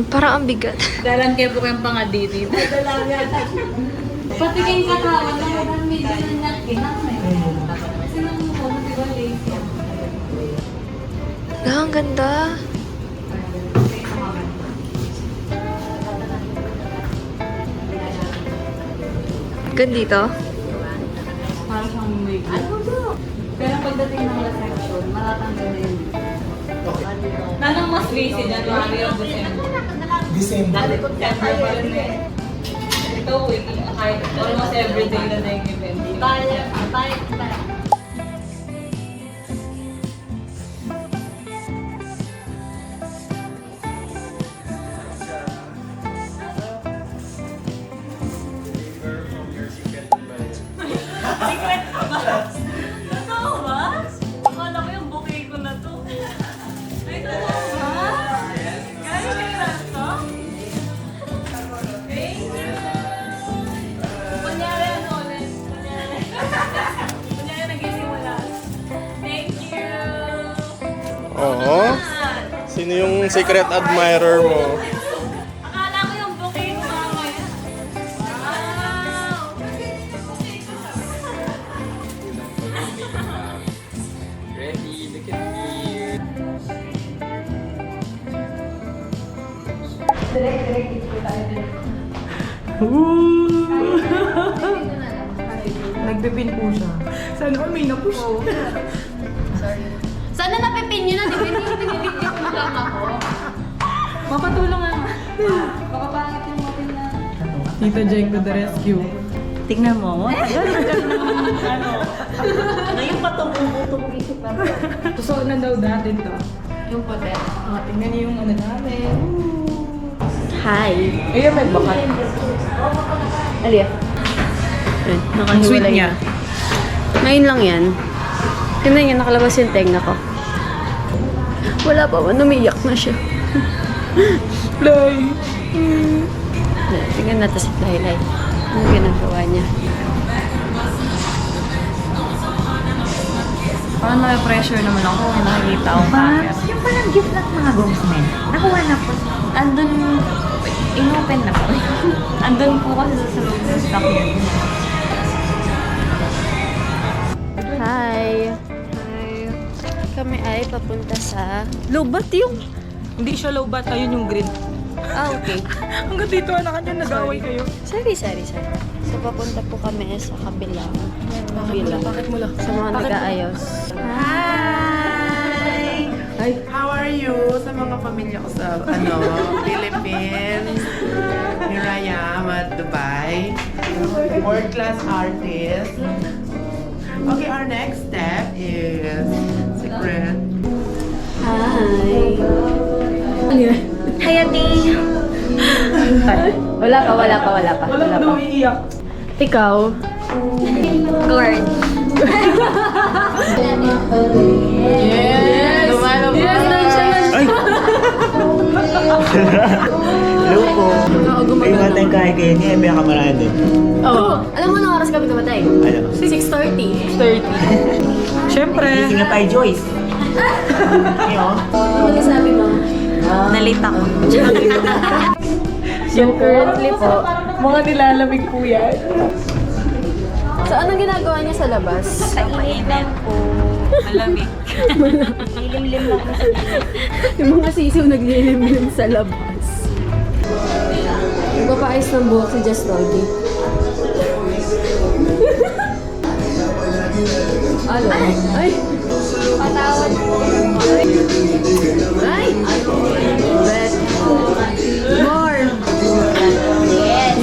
Parang ang bigat. Dalang kayo po kayong pangaditi. Dalang yan. Pati kayong katawan na parang medyo nanyakin. Kasi nang mo, diba lazy? Ang ganda. Gandito? Parang siyang may pero pagdating ng reception, matatanggal na yun. Nanang mas busy, January o December. Dati September pa rin eh. Ito, almost everyday na na yung event. Totoo ba? Akala ko yung bouquet ko na to. Ay, totoo ba? Kaya na to? Thank you! Kunyari ano ulit? Kunyari nag-isimula. Thank you! Oo. Sino yung secret admirer mo? Akala ko yung bouquet ko mamaya. Wow! Ready, look at me. Nagpipin po siya. Sana all may na-push. Sana napipin nyo na, di ba? Hindi binibigyan ko lang ako. Mapatulong nga. Baka pangit yung mapin na. Tita Jeng to the rescue. Tingnan mo, ano yung patong-utong isip na Susuot na daw dati to. Yung puti. Tingnan niyo yung ano namin. Hi. Ayun, may bakat. Alia. Ang sweet niya. Ngayon lang yan. Tingnan niya, nakalabas yung tenga ko. Wala pa man, umiyak na siya. Play. Tingnan natin si Laylay. Ano ginagawa niya? Parang na-pressure naman ako kung nakikita akong camera. Yung parang gift ng mga groomsmen. Nakuha na po. Andun, inopen na po. Andun po kasi sa loob ng stock niya. Hi. Hi. Kami ay papunta sa Lobat yung... Hindi siya low bat, ayun yung green. Ah, okay. Hanggang dito, anak niya, nag-away kayo. Sorry. So, papunta po kami sa kabilang. Bakit mo lang? Sa mga nag-aayos. Hi! Hi. How are you sa mga pamilya ko sa Philippines? Here I am at Dubai. World-class artist. Okay, our next step is secret. Hi. Hi, Ate! Wala pa. Walang daw iiyak. Ikaw? Gourd. Yes! Yes, nandiyan. Ay! Hello po. Ay, matay kaya kayo niya, may kamarada doon. Oo. Alam mo na oras kami namatay? Ano? 6:30. 30. Siyempre. Gising na tayo, Joyce. Ngayon, Ano sabi mo? nalate ako. So, currently po, Mga nilalamig po yan. so anong ginagawa niya sa labas? Mainit po. Malamig. Nilimlim lang ko sa Yung mga sisiw naglilimlim sa labas. Nagpapaayos ng buhok si Just Roddy. Ano? Ay! patawad po. Ay! Bet. More!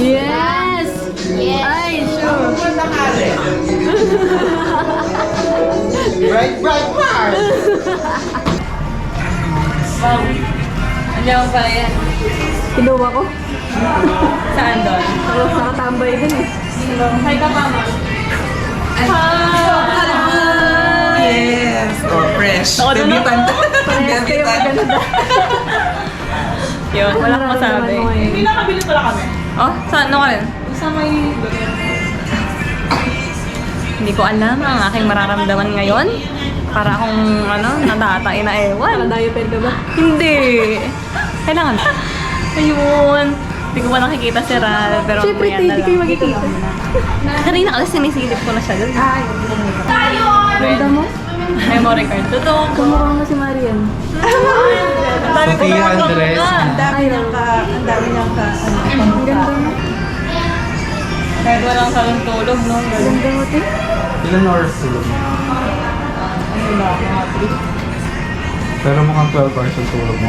Yes! Yes! Ay, sure! Bright Mars! Diyan pala yan. Kinuha ko. Saan doon? Nakatambay din eh. Hi ka, mama. Yes! Oh, fresh. Ako doon, no? Parehas kayo maganda. Yun, wala akong masabi. Hindi nakabili pala kami. Oh, saan? Ano ka rin? Sa may... Hindi ko alam ang aking mararamdaman ngayon. Para akong, natatay na ewan. Diaper ka ba? Hindi. Kailangan. Ayun. Hindi ko pa nakikita si Ral, pero Siyempre, mamaya na hindi lang. kayo magkikita. Kanina kasi sinisilip ko na siya doon. Ganda mo? Memory card. Totoo. Kumukha mo si Marian. Ang dami ko Sophia na Andres. Ang dami niyang ka, Ang ganda mo. Kahit walang salong tulog, no? Ganda mo, te. Ilan oras tulog mo? Ano ba? Mga 3. Pero mukhang 12 hours ang tulog mo.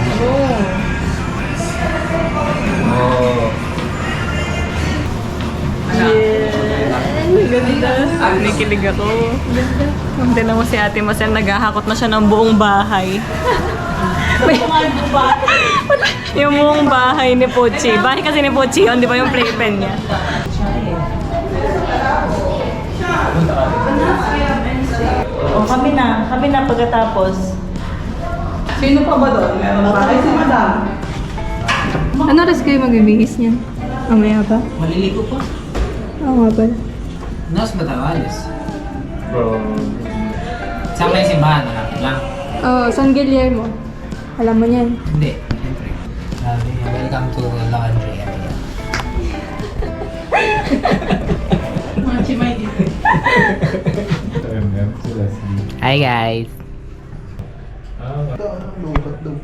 Oh. Nakikilig ako. Tignan mo si Ate Marcel, naghahakot na siya ng buong bahay. Yung buong bahay ni Pochi. Bahay kasi ni Pochi yun, di ba yung playpen niya? O, kami na pagkatapos. Sino pa ba doon? Meron pa? Ay, si Madam. Ano oras kayo magbibihis niyan? Mamaya ba? Maliligo po. Oo nga pala. Nos Batavales. Bro. Saan kayo simbahan? Malapit lang. Oo, San Guillermo. Alam mo niyan. Hindi, siyempre. Sabi niya, welcome to laundry area. Mga chimay dito. Si Leslie. Hi guys. Lubat daw.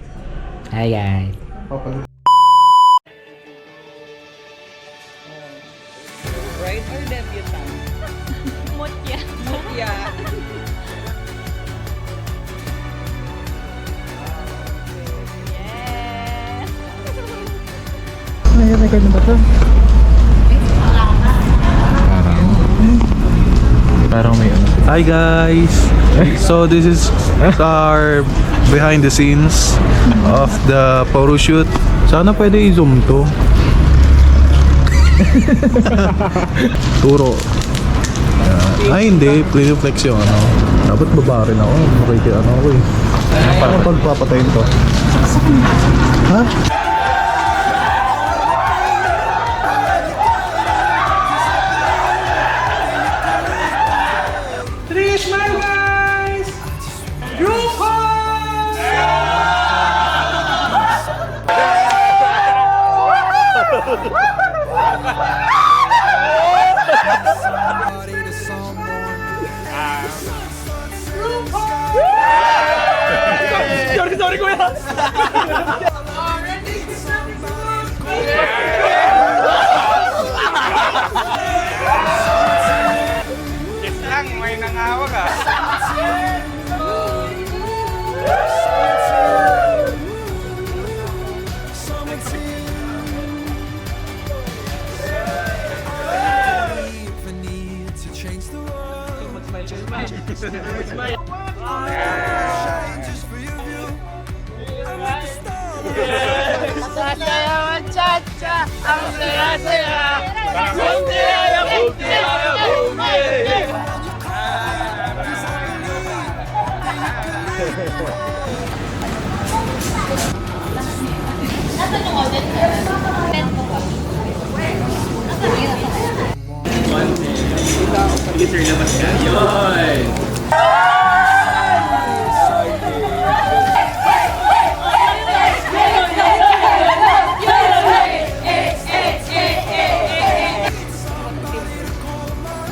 Hi guys. Right or debutant? Mutya. Mutya. Yes! Ay, maganda ba to? Parang may ano. Hi guys! So this is our behind the scenes of the photo shoot. Sana pwede i-zoom to. Turo. Ay hindi, flex yung ano. Dapat baba rin ako. Makikita ano ako eh. Paano pagpapatayin to? Ha?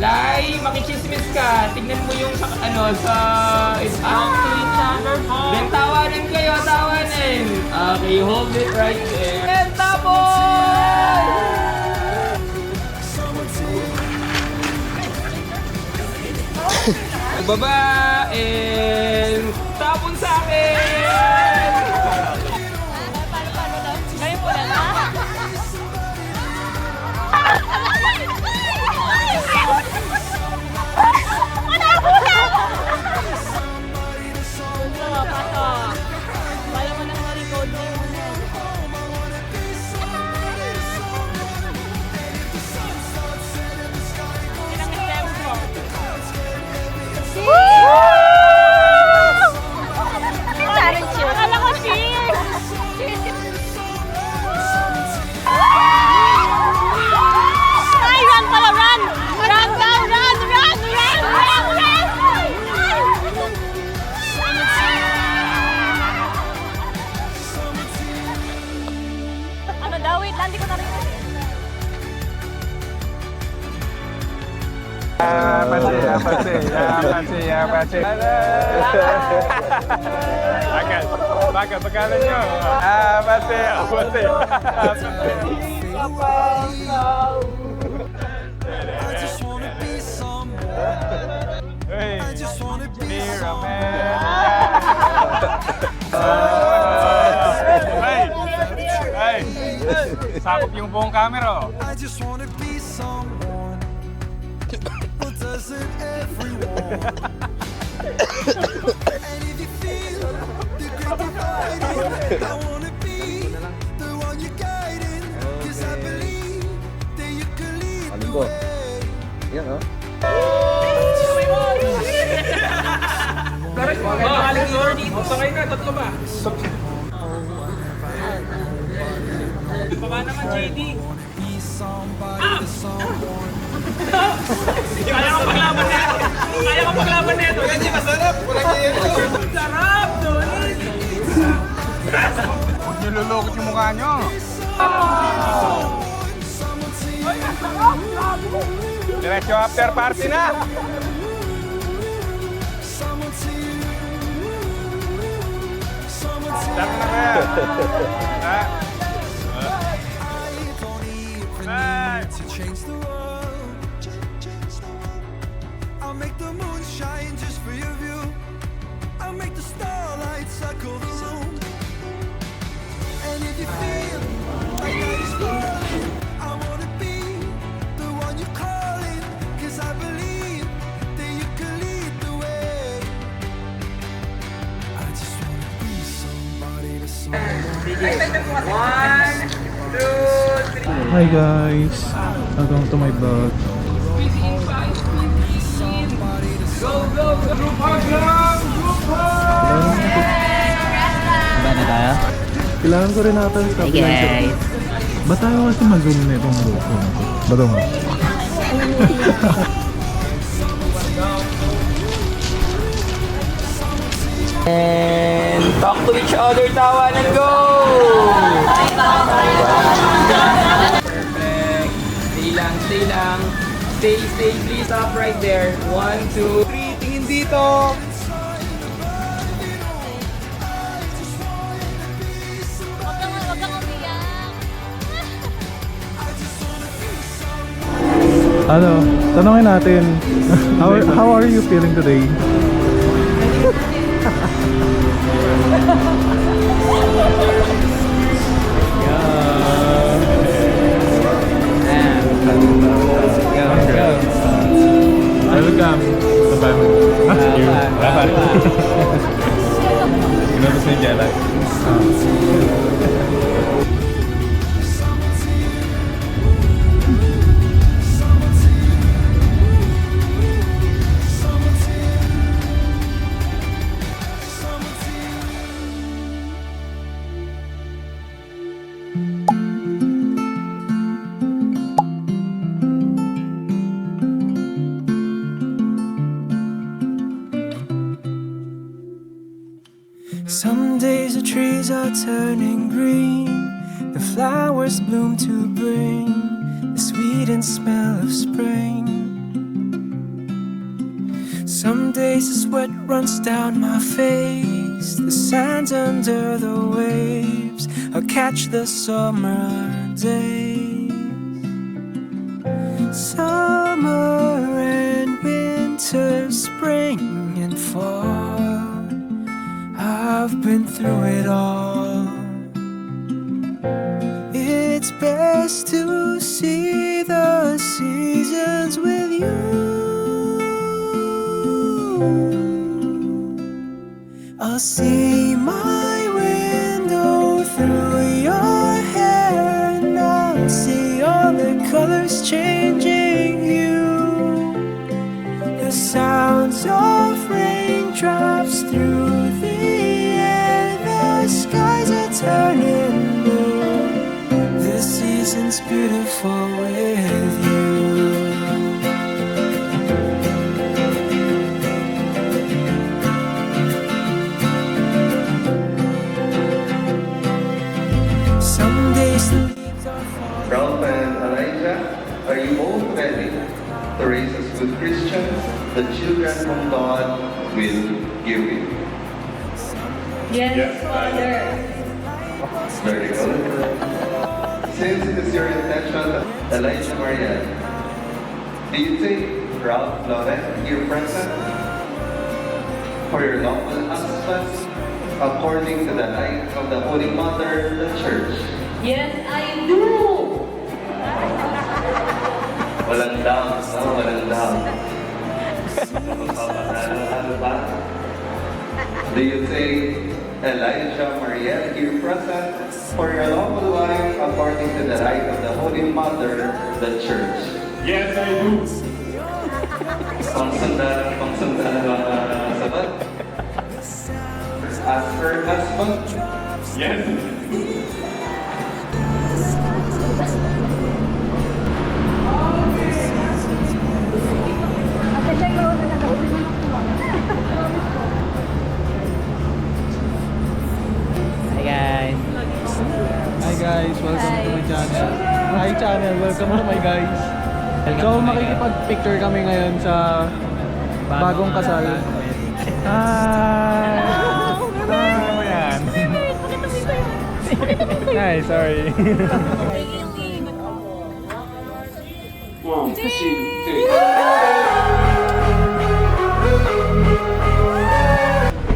Lai, makichismis ka. Tignan mo yung sa it's actually then tawanan kayo, tawanan. Okay, hold it right there. And tapon! Baba and tapon sa akin! Ngayon po lang, ha? Wala mo na mga record na yun. hindi ko narinig. Bakit? Pagkalan nyo. Sakop yung buong camera. I just wanna be someone, but doesn't everyone? And if you feel the great dividing, I wanna be the one you're guiding, 'cause I believe that you can lead the way. Sakay na, tatlo ba? Baba naman, JD. Be somebody to someone. Kaya ko paglaban nito. Kaya ko paglaban nito. Kasi masarap. Walang yelo. Sarap, Donis. Huwag niyo lulukot yung mukha niyo. Diretso after party na. Start na kaya. To change the world, I'll make the moon shine just for your view. I'll make the starlight circle the room. And if you feel like night is falling, I wanna be the one you're calling, 'cause I believe that you can lead the way. I just wanna be somebody to someone. Hi guys! Welcome to my vlog. Ba na tayo? Kailangan ko rin natin sa Guys. Ba't tayo kasi mag-zoom na itong grupo na ito? Ba't mo? And talk to each other, tawan and go! Perfect. Stay lang, stay lang. Stay, please. Stop right there. 1, 2, 3. Tingin dito. Huwag kang umiyak. Ano? Tanungin natin. How are you feeling today? Welcome sa family. Kinapos na yung jet lag. Some days the trees are turning green, the flowers bloom to bring the sweet and smell of spring. Some days the sweat runs down my face, the sand under the waves, I'll catch the summer days. Summer and winter, spring and fall, I've been through it all. It's best to see the seasons with you. I'll see my window through your hair, and I'll see all the colors changing you. The sounds of raindrops through the air, the skies are turning blue. The season's beautiful with you. Some days the leaves are falling. Ralph and Elijah, are you both ready to raise as good Christians, the children whom God will give you? Yes, Father. Very good. Since it is your intention, Elijah Marian, do you take Ralph Lauren here present for your lawful husband according to the light of the Holy Mother, the Church? Yes, I do. Walang doubt, no? Walang doubt. Ano ba? Do you take Elijah Mariel here present for your lawful wife according to the light of the Holy Mother, the Church? Yes, I do. Pangsandalan mga sabat? As her husband? Yes. Hi guys, welcome to my channel. Hi channel, welcome to my guys. So makikipag-picture kami ngayon sa bagong kasal. Hi! Hi, sorry.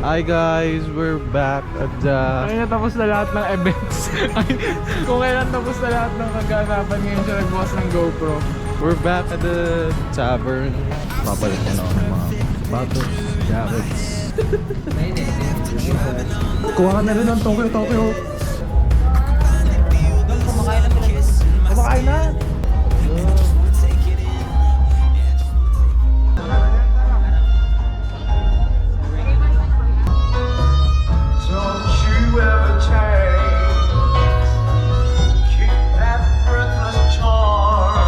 Hi guys, we're back at the... Kaya tapos na lahat ng events. Kung kailan tapos na lahat ng kaganapan, ngayon siya nagbukas ng GoPro. We're back at the tavern. Papalit na ako ng mga bottles, jackets. Kuha ka na rin ng Tokyo. Kumakain na! Don't you ever change. Keep that breathless charm.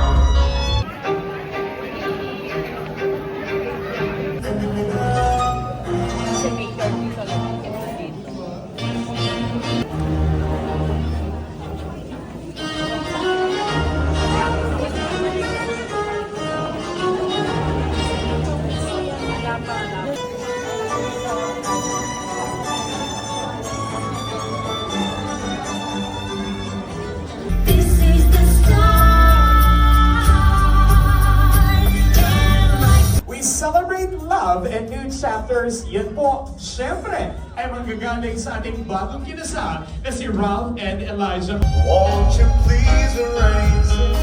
We celebrate love and new chapters. Yan po, syempre, ay manggagaling sa ating bagong kinasal na si Ralph and Elijah. Won't you please arrange it?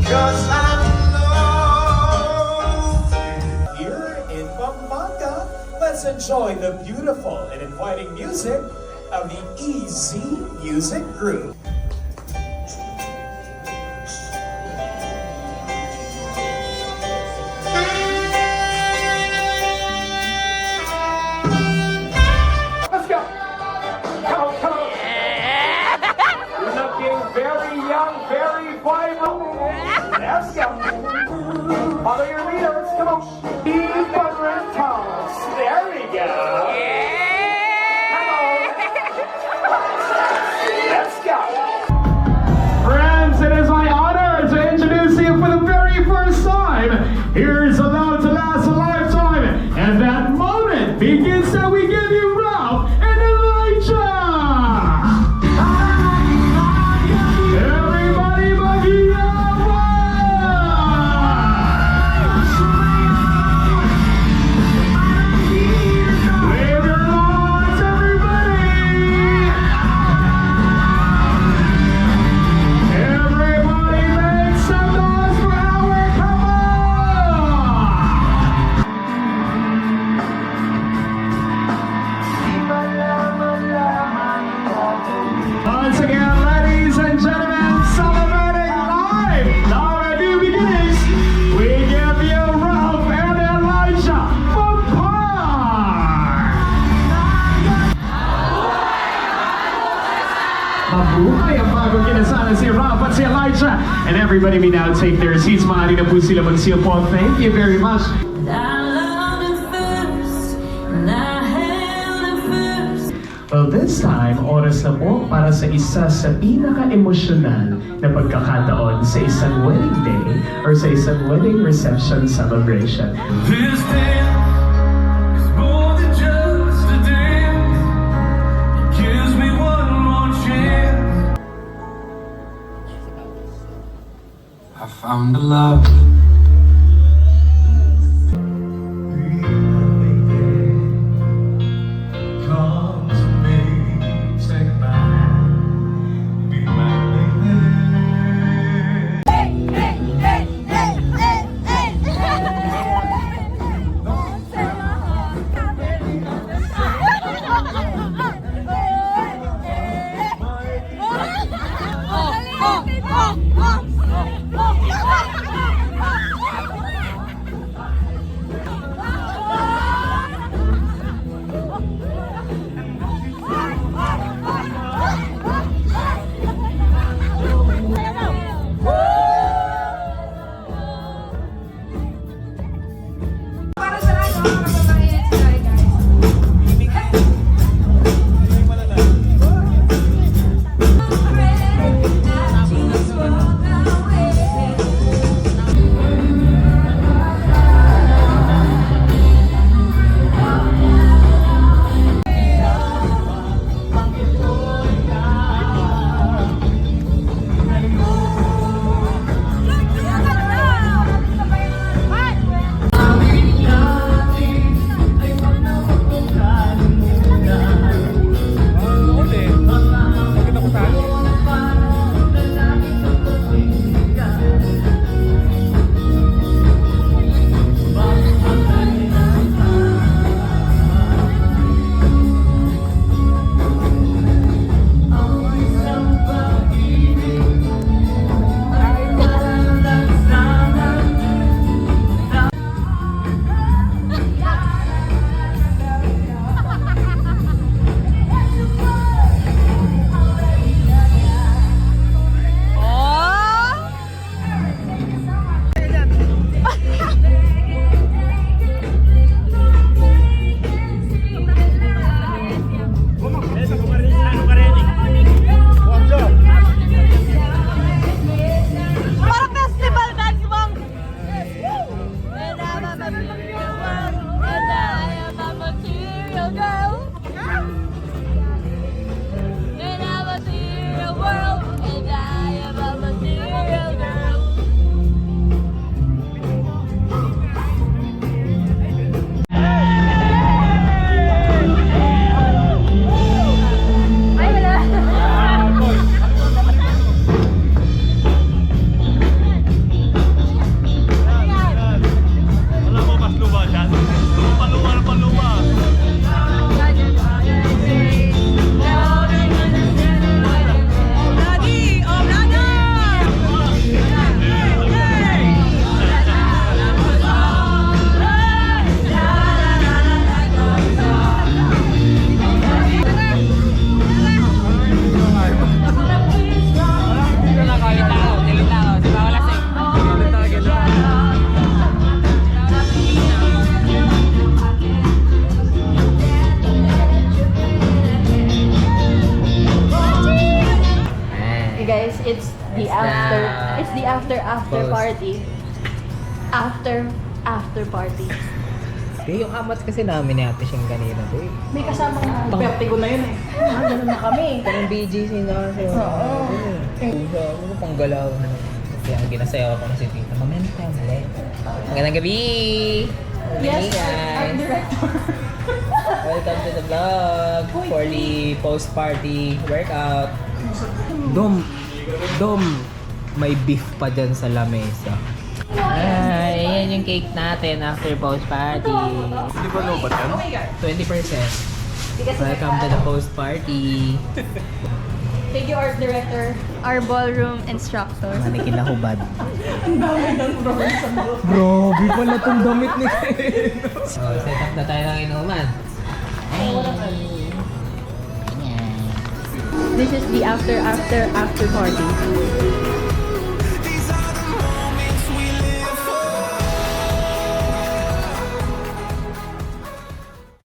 'Cause I'm lost. Here in Pampanga, let's enjoy the beautiful and inviting music of the Easy Music Group. Let's go. Come on. Looking very young, very vital. Let's go. Follow your leaders. Come on. Deep and toes. There we go. Come on. Let's go. Friends, it is my honor to introduce you for the very first time. Here's Allowed to Last a Lifetime. And that moment begins that we give you Ralph and Elijah. Everybody Magiyama! Wave your arms, everybody! Everybody make some noise for our come Once again, ladies and gentlemen, celebrating live! Now our new beginnings, we give you Ralph and Elijah from Park! Mabuhay ang bagong kinasal si Ralph at si Elijah. And everybody may now take their seats. Maaari na po sila magsiupo. Thank you very much. I loved it first, and I held it first. Well, this this time, oras na po para sa isa sa pinaka-emosyonal na pagkakataon sa isang wedding day or sa isang wedding reception celebration. This dance is more than just a dance. It gives me one more chance. I found a love. Come to me, take my hand, be my lady. It's the after party. After party. Yung amat kasi namin ni ate siyang kanina doy. May kasamang vertigo na yun eh. Ganun na kami. Parang BGC na kasi. Oo. Ano pang galaw na. Kaya ginasayaw ako na si Tita. Momentum, mali. Magandang gabi! Yes, guys! our director. Welcome to the vlog for the post-party workout. Dom, may beef pa dyan sa lamesa. Ay, yan yung cake natin after post-party. Hindi ba low ba yan? 20%. Welcome to the post-party. Thank you, art director. Our ballroom instructor. Ano kinahubad? Ang dami ng bro sa bro. Grabe pala itong damit ni Keno. So, set up na tayo ng inuman. This is the after party.